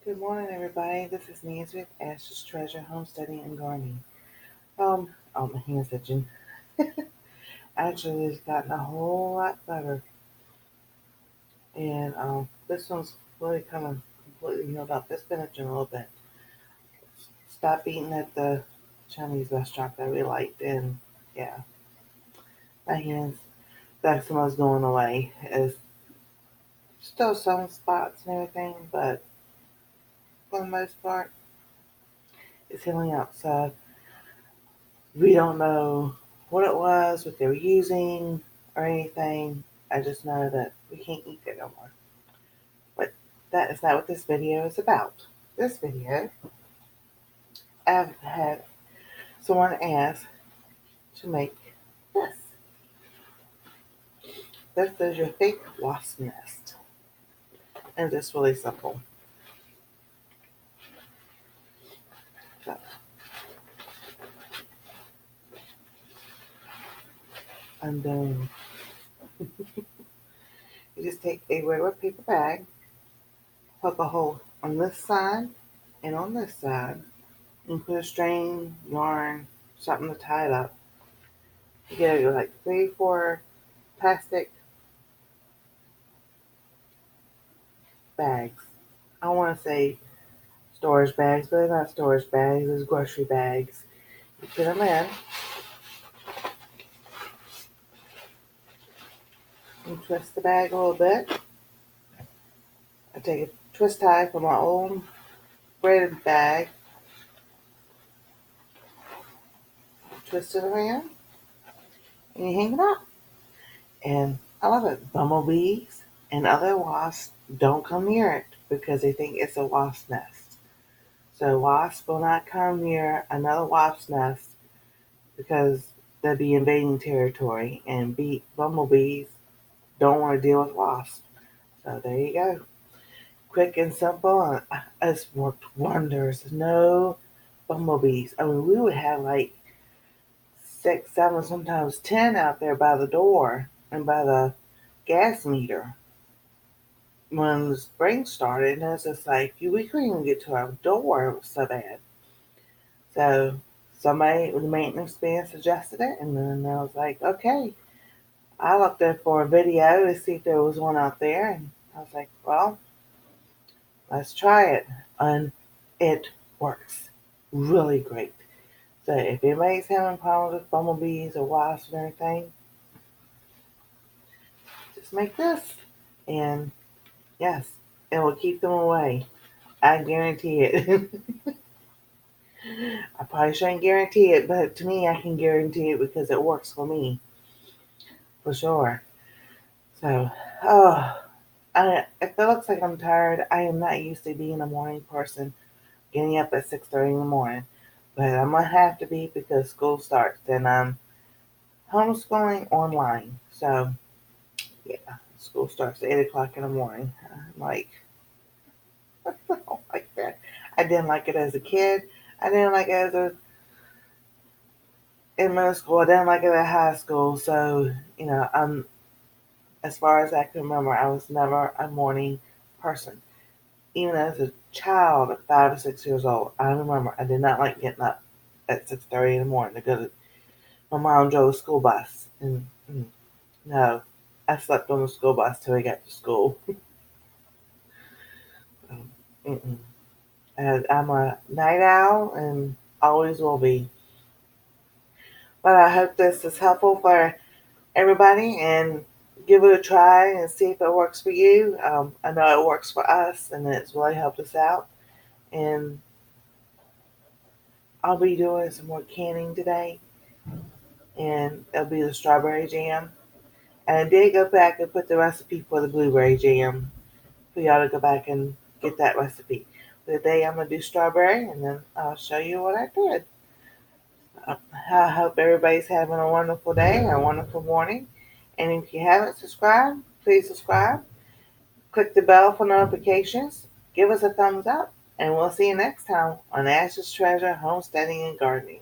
Good morning, everybody. This is Nancy with Ash's Treasure Homesteading and Gardening. Oh, my hand's itching. Actually, it's gotten a whole lot better, and this one's really kind of completely healed up. It's been itching a little bit. Stopped eating at the Chinese restaurant that we liked, and yeah, my hands, that eczema's going away. It's still some spots and everything, but for the most part, it's healing up. So we don't know what it was, what they were using, or anything. I just know that we can't eat it no more. But that is not what this video is about. This video, I've had someone ask to make this. This is your fake wasp nest. And it's really simple. So, I'm doing, you just take a regular paper bag, poke a hole on this side and on this side, and put a string, yarn, something to tie it up. You get like 3, 4 plastic bags. I want to say storage bags, but they're not storage bags, it's grocery bags. You put them in and twist the bag a little bit. I take a twist tie from my old braided bag, twist it around, and you hang it up. And I love it. Bumblebees and other wasps don't come near it because they think it's a wasp nest. So wasps will not come near another wasp nest because they'll be invading territory, and bumblebees don't want to deal with wasps. So there you go. Quick and simple, and it's worked wonders. No bumblebees. I mean, we would have like 6, 7, sometimes 10 out there by the door and by the gas meter when the spring started, and it's just like we couldn't even get to our door. It was so bad. So somebody with the maintenance man suggested it, and then I was like, okay. I looked up for a video to see if there was one out there, and I was like, well, let's try it. And it works really great. So if anybody's having problems with bumblebees or wasps or anything, just make this. And yes, it will keep them away. I guarantee it. I probably shouldn't guarantee it, but to me, I can guarantee it because it works for me, for sure. So, oh, if it looks like I'm tired, I am not used to being a morning person, getting up at 6:30 in the morning. But I'm going to have to be because school starts, and I'm homeschooling online. So, yeah, school starts at 8 o'clock in the morning. I'm like, I don't like that. I didn't like it as a kid. I didn't like it in middle school. I didn't like it at high school. So, as far as I can remember, I was never a morning person. Even as a child at 5 or 6 years old, I remember I did not like getting up at 6:30 in the morning to go to my mom drove a school bus, and no, I slept on the school bus till we got to school. Um, mm-mm. And I'm a night owl and always will be. But I hope this is helpful for everybody, and give it a try and see if it works for you. I know it works for us, and it's really helped us out. And I'll be doing some more canning today, and it'll be the strawberry jam. And I did go back and put the recipe for the blueberry jam for y'all to go back and get that recipe. But today I'm gonna do strawberry, and then I'll show you what I did. I hope everybody's having a wonderful day, a wonderful morning. And if you haven't subscribed, please subscribe. Click the bell for notifications. Give us a thumbs up, and we'll see you next time on Ash's Treasure Homesteading and Gardening.